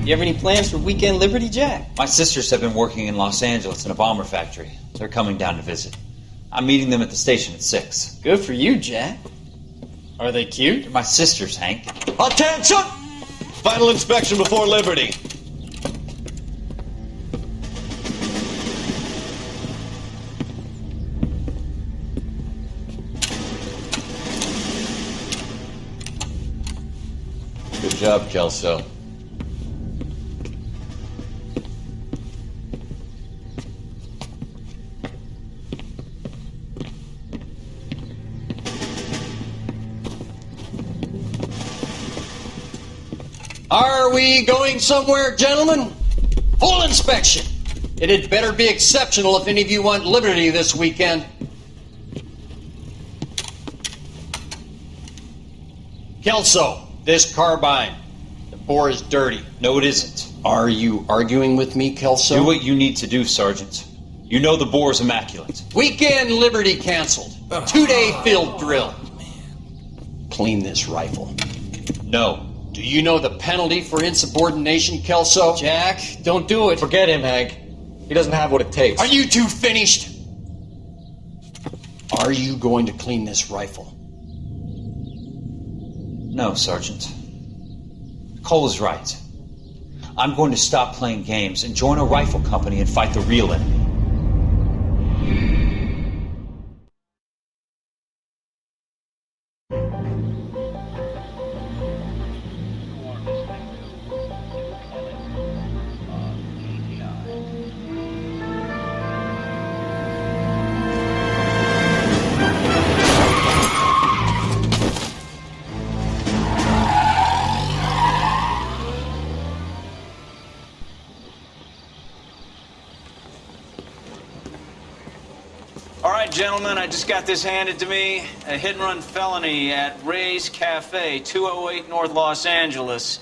You have any plans for Weekend Liberty, Jack? My sisters have been working in Los Angeles in a bomber factory. They're coming down to visit. I'm meeting them at the station at 6. Good for you, Jack. Are they cute? They're my sisters, Hank. Attention! Final inspection before Liberty. Good job, Kelso. Are we going somewhere, gentlemen? Full inspection. It had better be exceptional if any of you want liberty this weekend. Kelso, this carbine. The bore is dirty. No, it isn't. Are you arguing with me, Kelso? Do what you need to do, Sergeant. You know the bore's immaculate. Weekend liberty canceled. 2-day field drill. Clean this rifle. No. Do you know the penalty for insubordination, Kelso? Jack, don't do it. Forget him, Hank. He doesn't have what it takes. Are you two finished? Are you going to clean this rifle? No, Sergeant. Cole is right. I'm going to stop playing games and join a rifle company and fight the real enemy. All right, gentlemen, I just got this handed to me. A hit-and-run felony at Ray's Cafe, 208 North Los Angeles.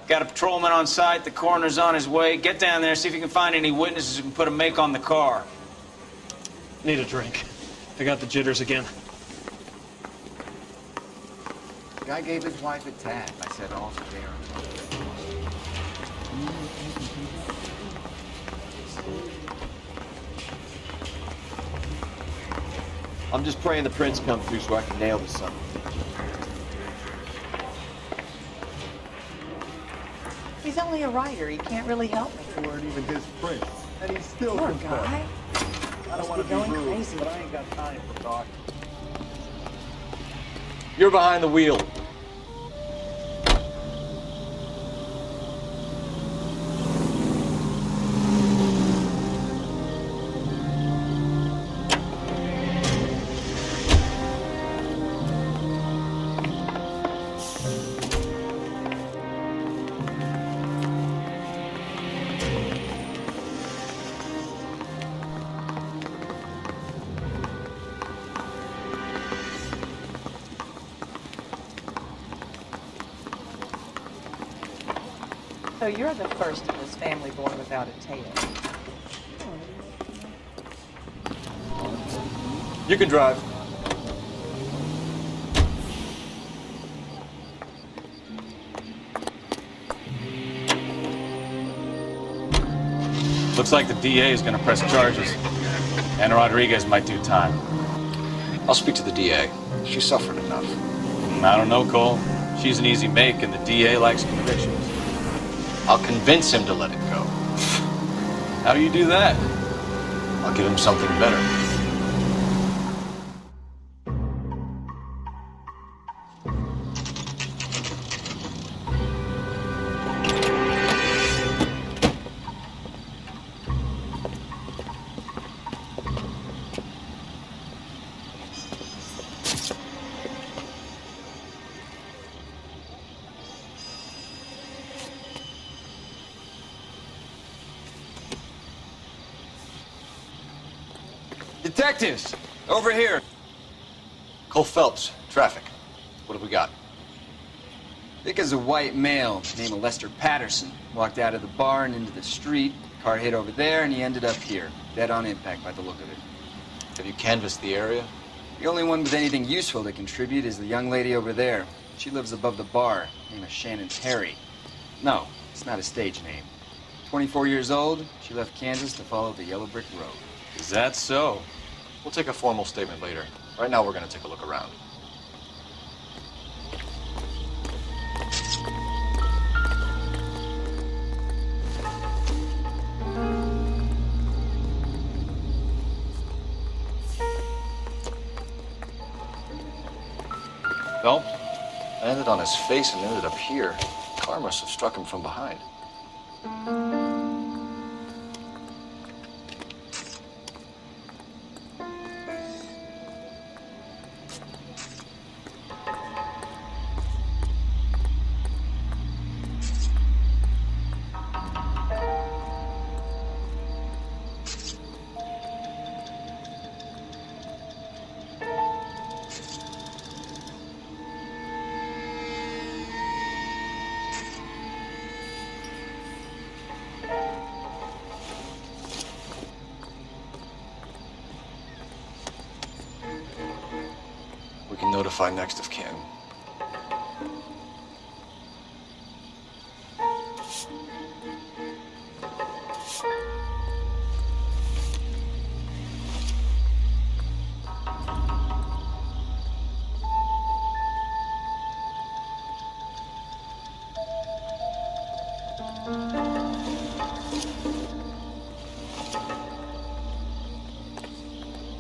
Got a patrolman on site. The coroner's on his way. Get down there, see if you can find any witnesses who can put a make on the car. Need a drink. I got the jitters again. Guy gave his wife a tab. I said, all there. I'm just praying the prints come through so I can nail this son. He's only a writer. He can't really help me. Weren't even his prints, and he's still Poor confessed. guy. I don't want to be Going rude, crazy. but I ain't got time for talk. You're behind the wheel. So you're the first in this family born without a tail. You can drive. Looks like the DA is going to press charges. And Rodriguez might do time. I'll speak to the DA. She suffered enough. I don't know, Cole. She's an easy make, and the DA likes convictions. I'll convince him to let it go. How do you do that? I'll give him something better. Detectives, over here. Cole Phelps, traffic. What have we got? Vic is a white male named Lester Patterson. Walked out of the bar and into the street. Car hit over there, and he ended up here. Dead on impact by the look of it. Have you canvassed the area? The only one with anything useful to contribute is the young lady over there. She lives above the bar. Name is Shannon Terry. No, It's not a stage name. 24 years old, she left Kansas to follow the yellow brick road. Is that so? We'll take a formal statement later. Right now, we're going to take a look around. Phelps? I landed on his face and ended up here. Car must have struck him from behind. We can notify next of kin.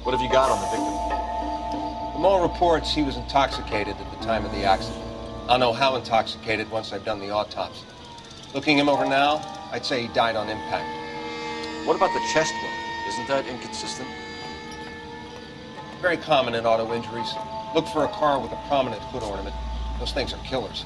What have you got on the victim? From all reports, he was intoxicated at the time of the accident. I'll know how intoxicated once I've done the autopsy. Looking him over now, I'd say he died on impact. What about the chest wound? Isn't that inconsistent? Very common in auto injuries. Look for a car with a prominent hood ornament. Those things are killers.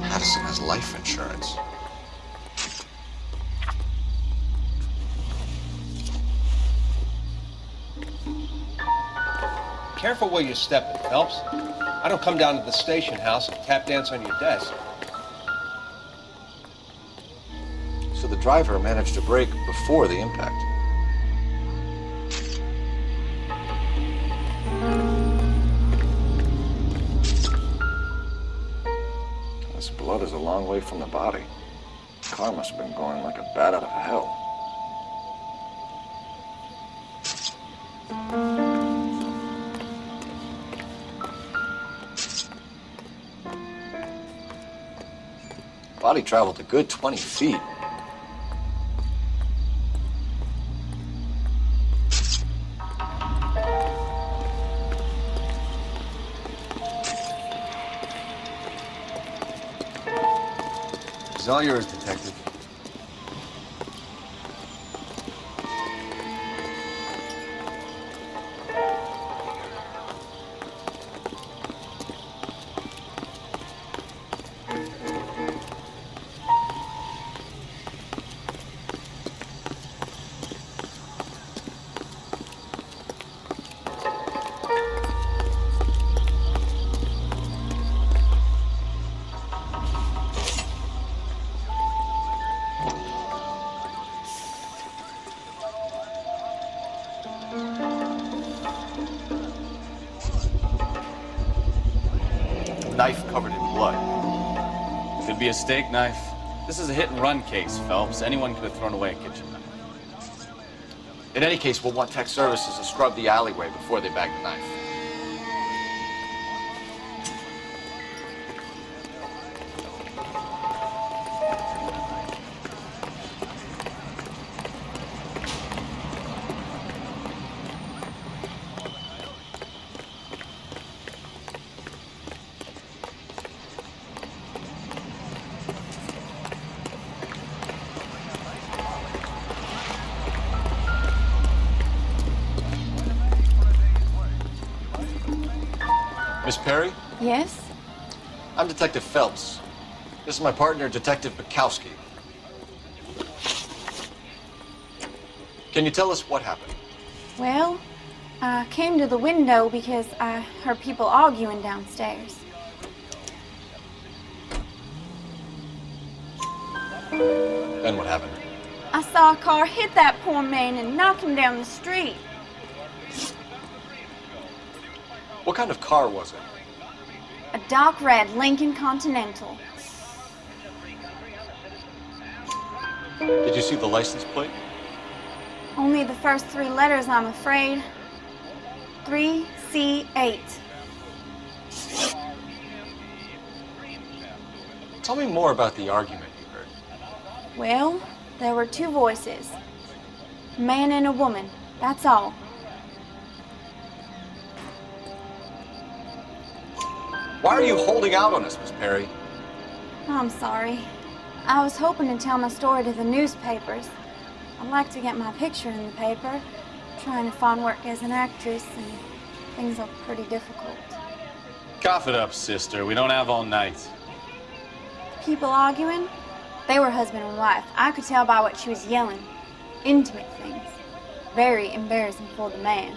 Patterson has life insurance. Careful where you're stepping, Phelps. I don't come down to the station house and tap dance on your desk. So the driver managed to brake before the impact. This blood is a long way from the body. The car must have been going like a bat out of hell. Body traveled a good 20 feet. It's all yours, Detective. Knife covered in blood. Could be a steak knife. This is a hit-and-run case, Phelps. Anyone could have thrown away a kitchen knife. In any case, we'll want tech services to scrub the alleyway before they bag the knife. Miss Perry? Yes? I'm Detective Phelps. This is my partner, Detective Bukowski. Can you tell us what happened? Well, I came to the window because I heard people arguing downstairs. Then what happened? I saw a car hit that poor man and knock him down the street. What kind of car was it? A dark red Lincoln Continental. Did you see the license plate? Only the first 3 letters, I'm afraid. 3C8. Tell me more about the argument you heard. Well, there were 2 voices. A man and a woman, that's all. Why are you holding out on us, Miss Perry? I'm sorry. I was hoping to tell my story to the newspapers. I'd like to get my picture in the paper. Trying to find work as an actress, and things are pretty difficult. Cough it up, sister. We don't have all night. People arguing? They were husband and wife. I could tell by what she was yelling. Intimate things. Very embarrassing for the man.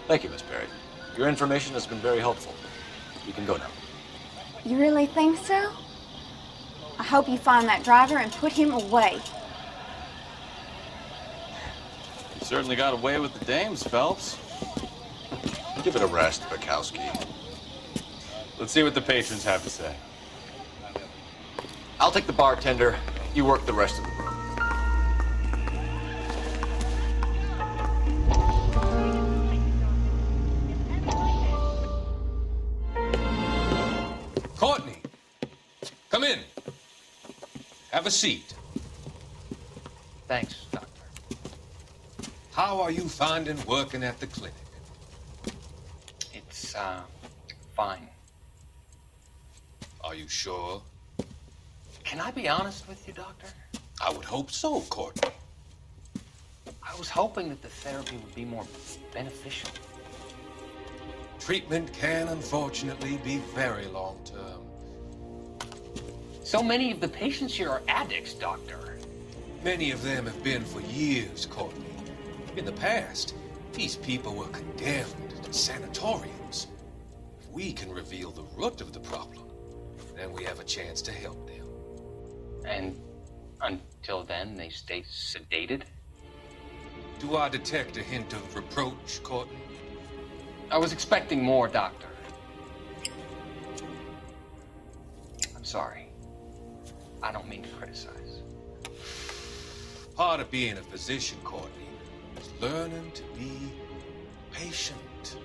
Thank you, Miss Perry. Your information has been very helpful. You can go now. You really think so? I hope you find that driver and put him away. You certainly got away with the dames, Phelps. Give it a rest, Bukowski. Let's see what the patrons have to say. I'll take the bartender. You work the rest of the room. Courtney, come in. Have a seat. Thanks, Doctor. How are you finding working at the clinic? It's, fine. Are you sure? Can I be honest with you, Doctor? I would hope so, Courtney. I was hoping that the therapy would be more beneficial. Treatment can, unfortunately, be very long-term. So many of the patients here are addicts, Doctor. Many of them have been for years, Courtney. In the past, these people were condemned to sanatoriums. If we can reveal the root of the problem, then we have a chance to help them. And until then, they stay sedated? Do I detect a hint of reproach, Courtney? I was expecting more, Doctor. I'm sorry. I don't mean to criticize. Part of being a physician, Courtney, is learning to be patient.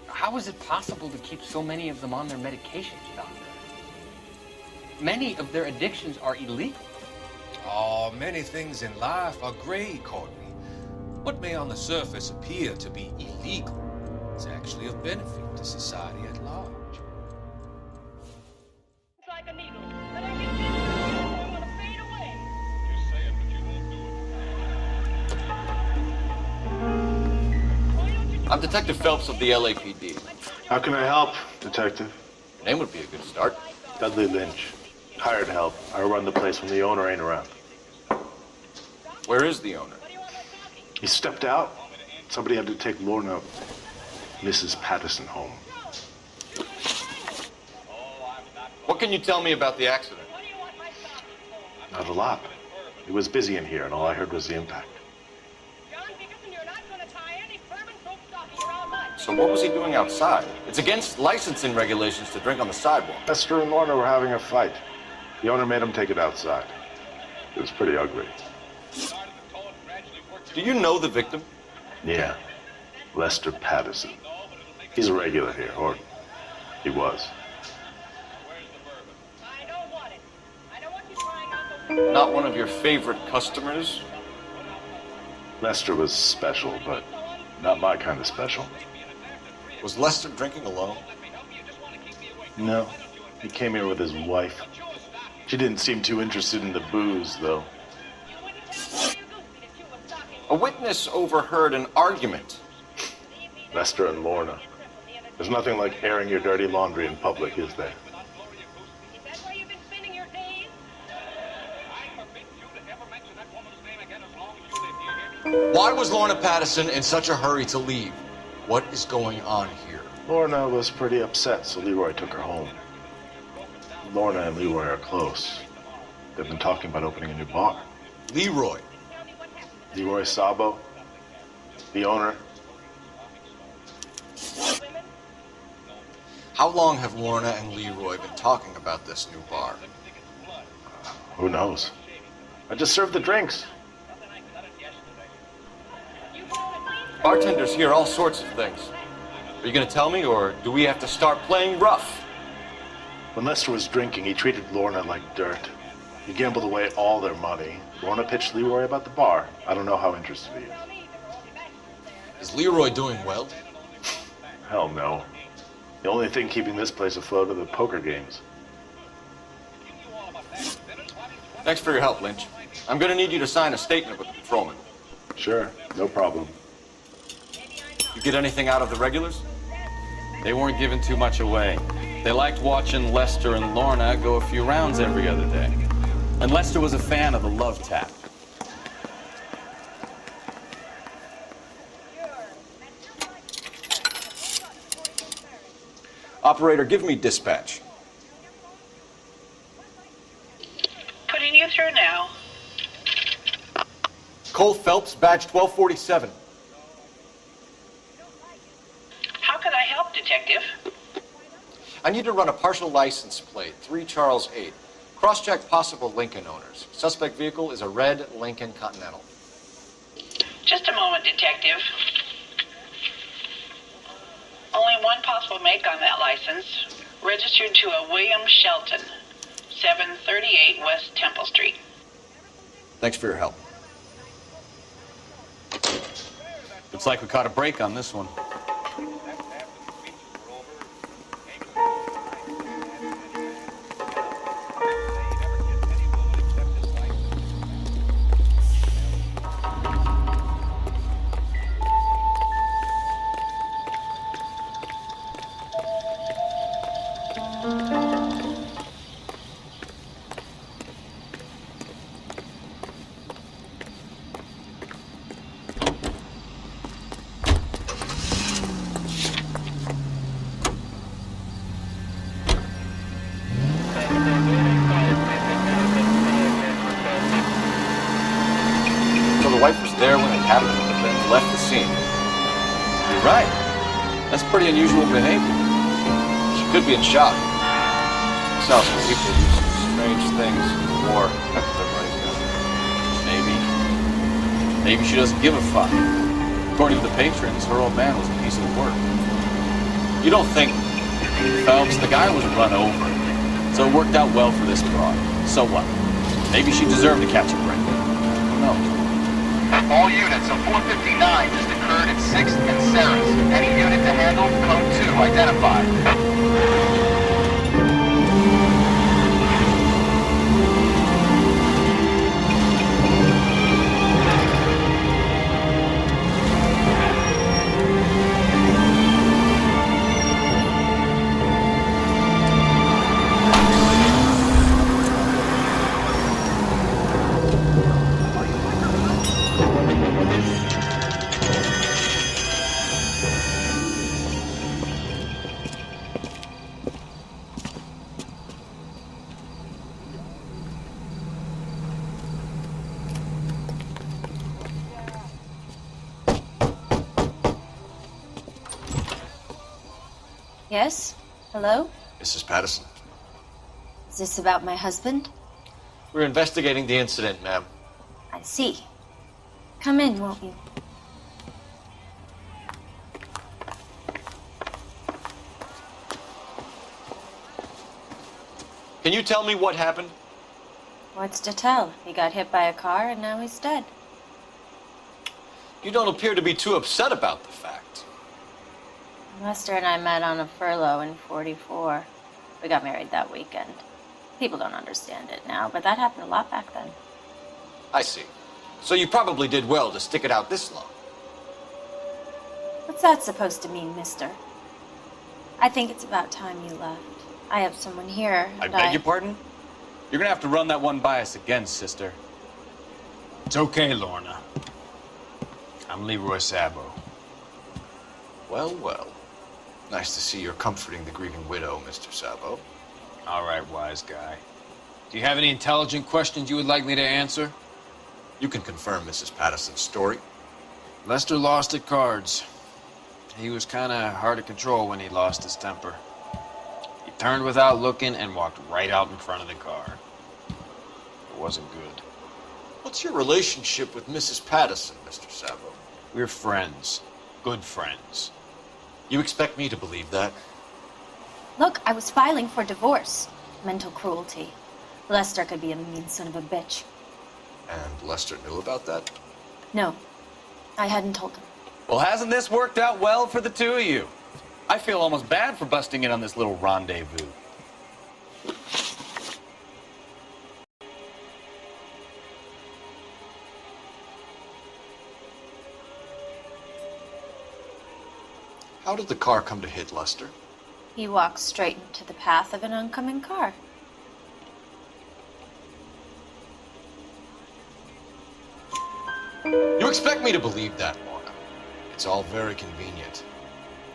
How is it possible to keep so many of them on their medications, Doctor? Many of their addictions are illegal. Oh, many things in life are gray, Courtney. What may on the surface appear to be illegal is actually of benefit to society at large. It's like a needle. Then I get this, I want to fade away. Just say it, but you won't do it. I'm Detective Phelps of the LAPD. How can I help, Detective? Your name would be a good start. Dudley Lynch. Hired help. I run the place when the owner ain't around. Where is the owner? He stepped out. Somebody had to take Lorna, Mrs. Patterson, home. What can you tell me about the accident? Not a lot. It was busy in here, and all I heard was the impact. So what was he doing outside? It's against licensing regulations to drink on the sidewalk. Esther and Lorna were having a fight. The owner made him take it outside. It was pretty ugly. Do you know the victim? Yeah. Lester Patterson. He's a regular here, or he was. Not one of your favorite customers? Lester was special, but not my kind of special. Was Lester drinking alone? No. He came here with his wife. She didn't seem too interested in the booze, though. A witness overheard an argument. Lester and Lorna. There's nothing like airing your dirty laundry in public, is there? Why was Lorna Patterson in such a hurry to leave? What is going on here? Lorna was pretty upset, so Leroy took her home. Lorna and Leroy are close. They've been talking about opening a new bar. Leroy. Leroy Sabo, the owner. How long have Lorna and Leroy been talking about this new bar? Who knows? I just served the drinks. Bartenders hear all sorts of things. Are you going to tell me, or do we have to start playing rough? When Lester was drinking, he treated Lorna like dirt. He gambled away all their money. Lorna pitched Leroy about the bar. I don't know how interested he is. Is Leroy doing well? Hell no. The only thing keeping this place afloat are the poker games. Thanks for your help, Lynch. I'm going to need you to sign a statement with the patrolman. Sure, no problem. You get anything out of the regulars? They weren't giving too much away. They liked watching Lester and Lorna go a few rounds every other day. And Lester was a fan of the love tap. Operator, give me dispatch. Putting you through now. Cole Phelps, badge 1247. How can I help, Detective? I need to run a partial license plate, 3 Charles 8. Cross-check possible Lincoln owners. Suspect vehicle is a red Lincoln Continental. Just a moment, Detective. Only one possible make on that license. Registered to a William Shelton, 738 West Temple Street. Thanks for your help. Looks like we caught a break on this one. There when it happened, but then left the scene. You're right. That's pretty unusual behavior. She could be in shock. Sounds like people do some strange things in the war. That's what everybody's got. Maybe she doesn't give a fuck. According to the patrons, her old man was a piece of work. You don't think Phelps, the guy was run over. So it worked out well for this broad. So what? Maybe she deserved to catch a break. Who knows? All units, a 459 just occurred at 6th and Sarah's. Any unit to handle, code 2, identified. Yes? Hello? Mrs. Patterson. Is this about my husband? We're investigating the incident, ma'am. I see. Come in, won't you? Can you tell me what happened? What's to tell? He got hit by a car and now he's dead. You don't appear to be too upset about the fact. Lester and I met on a furlough in '44. We got married that weekend. People don't understand it now, but that happened a lot back then. I see. So you probably did well to stick it out this long. What's that supposed to mean, mister? I think it's about time you left. I have someone here. I beg your pardon? You're gonna have to run that one by us again, sister. It's okay, Lorna. I'm Leroy Sabo. Well, well. Nice to see you're comforting the grieving widow, Mr. Sabo. All right, wise guy. Do you have any intelligent questions you would like me to answer? You can confirm Mrs. Patterson's story. Lester lost at cards. He was kind of hard to control when he lost his temper. He turned without looking and walked right out in front of the car. It wasn't good. What's your relationship with Mrs. Patterson, Mr. Sabo? We're friends. Good friends. You expect me to believe that? Look, I was filing for divorce. Mental cruelty. Lester could be a mean son of a bitch. And Lester knew about that? No, I hadn't told him. Well, hasn't this worked out well for the two of you? I feel almost bad for busting in on this little rendezvous. How did the car come to hit Lester? He walked straight into the path of an oncoming car. You expect me to believe that, Lorna? It's all very convenient.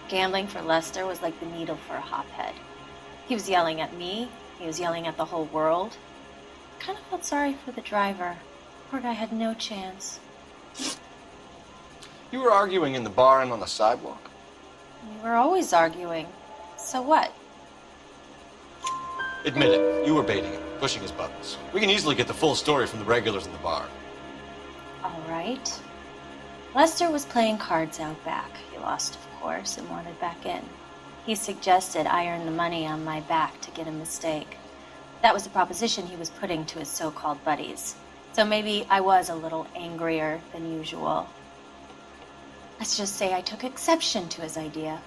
Gambling for Lester was like the needle for a hophead. He was yelling at me. He was yelling at the whole world. I kind of felt sorry for the driver. Poor guy had no chance. You were arguing in the bar and on the sidewalk? We were always arguing. So what? Admit it, you were baiting him, pushing his buttons. We can easily get the full story from the regulars in the bar. All right. Lester was playing cards out back. He lost, of course, and wanted back in. He suggested I earn the money on my back to get a mistake. That was the proposition he was putting to his so-called buddies. So maybe I was a little angrier than usual. Let's just say I took exception to his idea.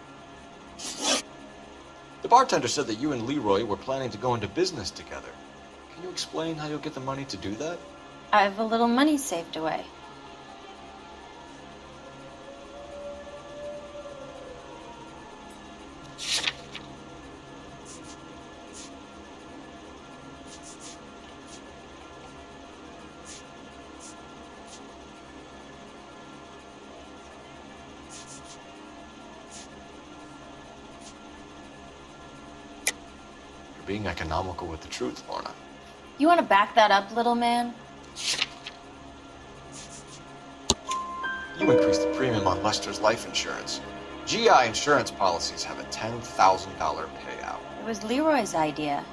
The bartender said that you and Leroy were planning to go into business together. Can you explain how you'll get the money to do that? I have a little money saved away. You're being economical with the truth, Lorna. You want to back that up, little man? You increased the premium on Lester's life insurance. GI insurance policies have a $10,000 payout. It was Leroy's idea.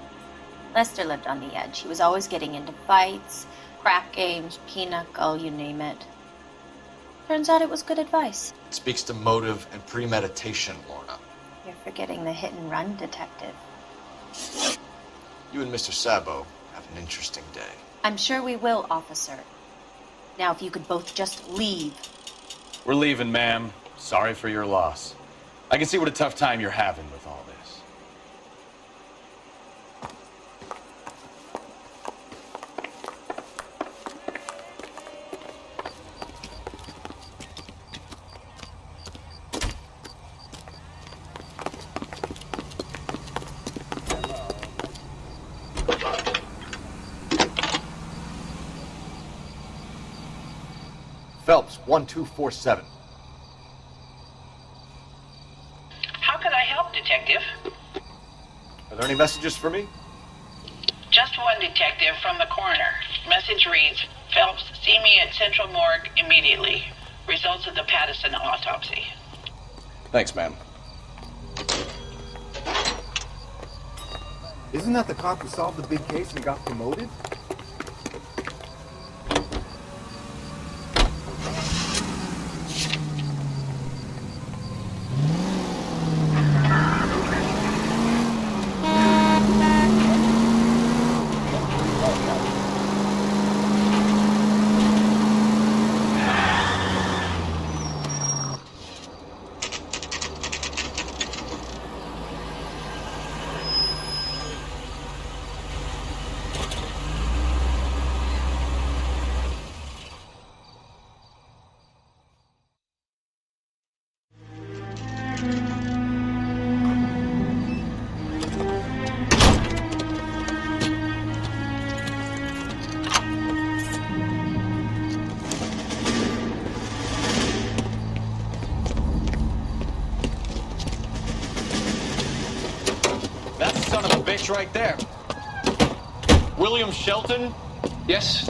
Lester lived on the edge. He was always getting into fights, crack games, pinochle, you name it. Turns out it was good advice. It speaks to motive and premeditation, Lorna. You're forgetting the hit-and-run detective. You and Mr. Sabo have an interesting day. I'm sure we will, officer. Now, if you could both just leave. We're leaving, ma'am. Sorry for your loss. I can see what a tough time you're having with all this. Phelps, 1247. How can I help, Detective? Are there any messages for me? Just one, Detective, from the coroner. Message reads, Phelps, see me at Central Morgue immediately. Results of the Patterson autopsy. Thanks, ma'am. Isn't that the cop who solved the big case and got promoted? That's the son of a bitch right there. William Shelton? Yes?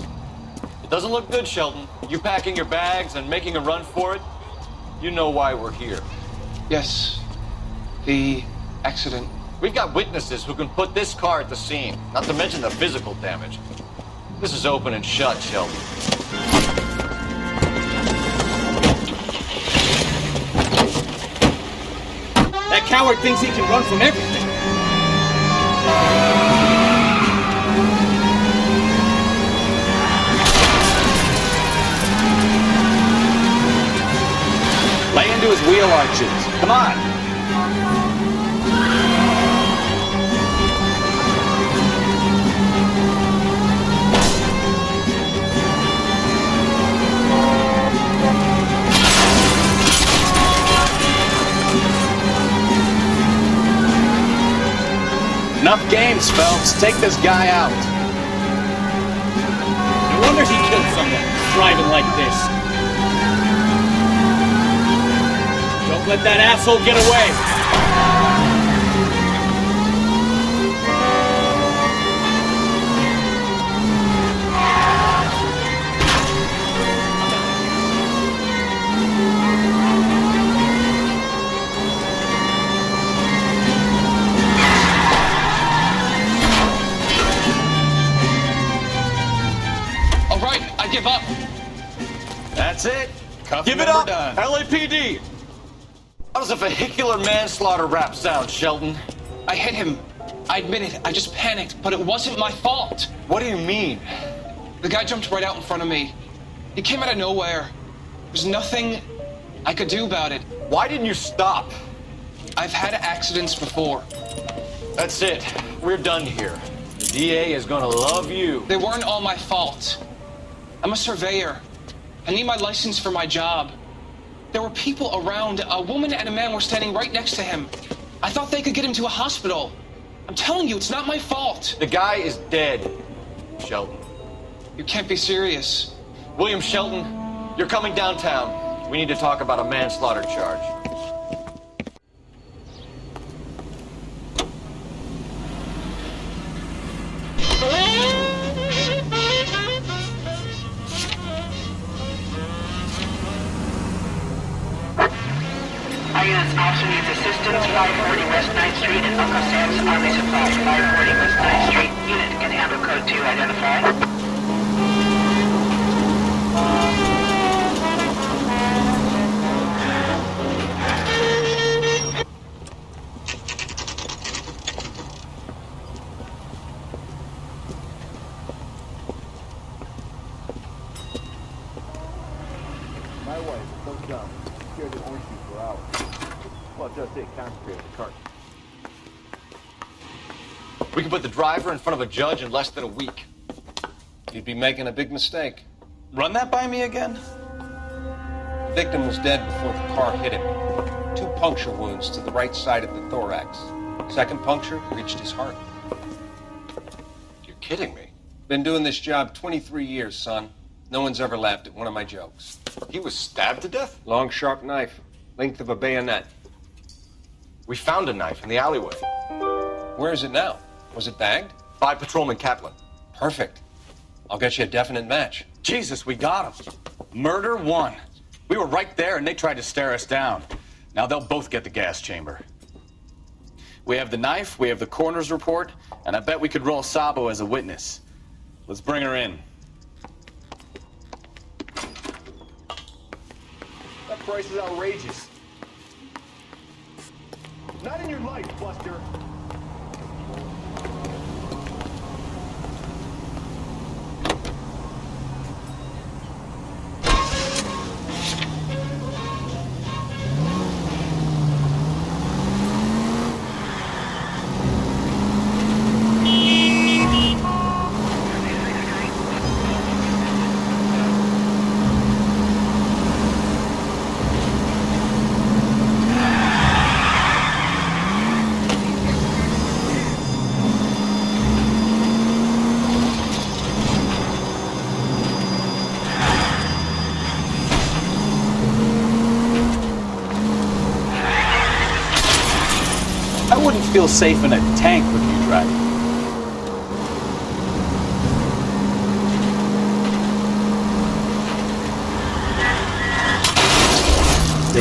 It doesn't look good, Shelton. You packing your bags and making a run for it? You know why we're here. Yes. The accident. We've got witnesses who can put this car at the scene, not to mention the physical damage. This is open and shut, Shelton. That coward thinks he can run from everything. Lay into his wheel arches. Come on. Enough games, Phelps. Take this guy out. No wonder he killed someone driving like this. Don't let that asshole get away. Give up. That's it. Cuff Give it number up. done. LAPD. How does a vehicular manslaughter rap sound, Shelton? I hit him. I admit it. I just panicked, but it wasn't my fault. What do you mean? The guy jumped right out in front of me. He came out of nowhere. There's nothing I could do about it. Why didn't you stop? I've had accidents before. That's it. We're done here. The DA is gonna love you. They weren't all my fault. I'm a surveyor. I need my license for my job. There were people around. A woman and a man were standing right next to him. I thought they could get him to a hospital. I'm telling you, it's not my fault. The guy is dead, Shelton. You can't be serious. William Shelton, you're coming downtown. We need to talk about a manslaughter charge. Officer needs assistance, 540 West 9th Street and Uncle Sam's Army Supply, 540 West 9th Street. Unit can handle code 2, identify. My wife, so dumb. Scared of orange juice for hours. Well, it does take concentrate on the cart. We can put the driver in front of a judge in less than a week. You'd be making a big mistake. Run that by me again? The victim was dead before the car hit him. 2 puncture wounds to the right side of the thorax. Second puncture reached his heart. You're kidding me. Been doing this job 23 years, son. No one's ever laughed at one of my jokes. He was stabbed to death? Long, sharp knife. Length of a bayonet. We found a knife in the alleyway. Where is it now? Was it bagged? By Patrolman Kaplan. Perfect. I'll get you a definite match. Jesus, we got him. Murder 1. We were right there and they tried to stare us down. Now they'll both get the gas chamber. We have the knife, we have the coroner's report, and I bet we could roll Sabo as a witness. Let's bring her in. That price is outrageous. Not in your life, Buster. I wouldn't feel safe in a tank with you driving.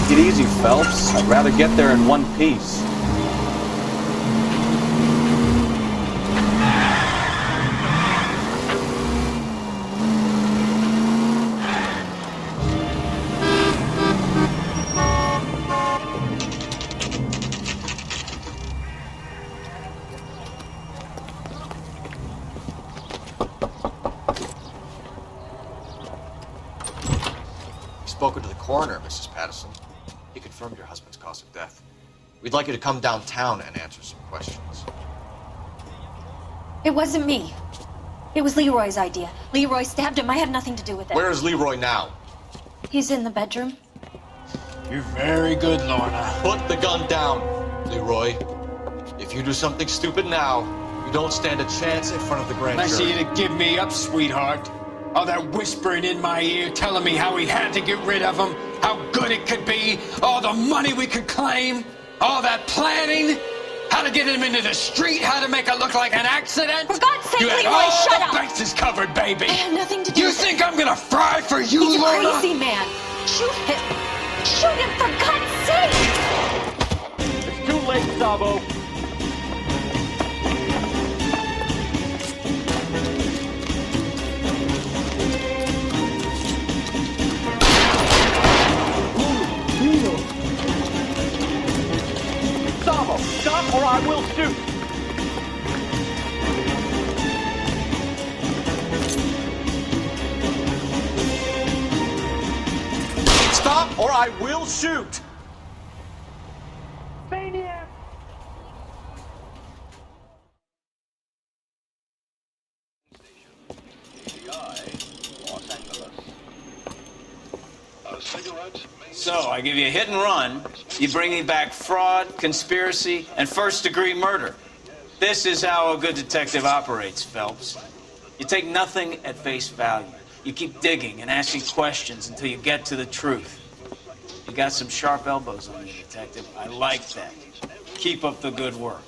Take it easy, Phelps. I'd rather get there in one piece. Spoken to the coroner, Mrs. Patterson. He confirmed your husband's cause of death. We'd like you to come downtown and answer some questions. It wasn't me. It was Leroy's idea. Leroy stabbed him. I had nothing to do with it. Where is Leroy now? He's in the bedroom. You're very good, Lorna. Put the gun down, Leroy. If you do something stupid now, you don't stand a chance in front of the grand Nice of jury. you to give me up, sweetheart. All that whispering in my ear, telling me how we had to get rid of him, how good it could be, all the money we could claim, all that planning, how to get him into the street, how to make it look like an accident. For God's sake, you had Leroy, all shut the up! bases covered, baby. I had nothing to do You with think it. I'm gonna fry for you, He's a Lorna? crazy man. Shoot him. Shoot him, for God's sake! It's too late, Sabo. Sabo, stop or I will shoot. Stop or I will shoot! Maniac! So, I give you a hit and run, you bring me back fraud, conspiracy, and first-degree murder. This is how a good detective operates, Phelps. You take nothing at face value. You keep digging and asking questions until you get to the truth. You got some sharp elbows on you, detective. I like that. Keep up the good work.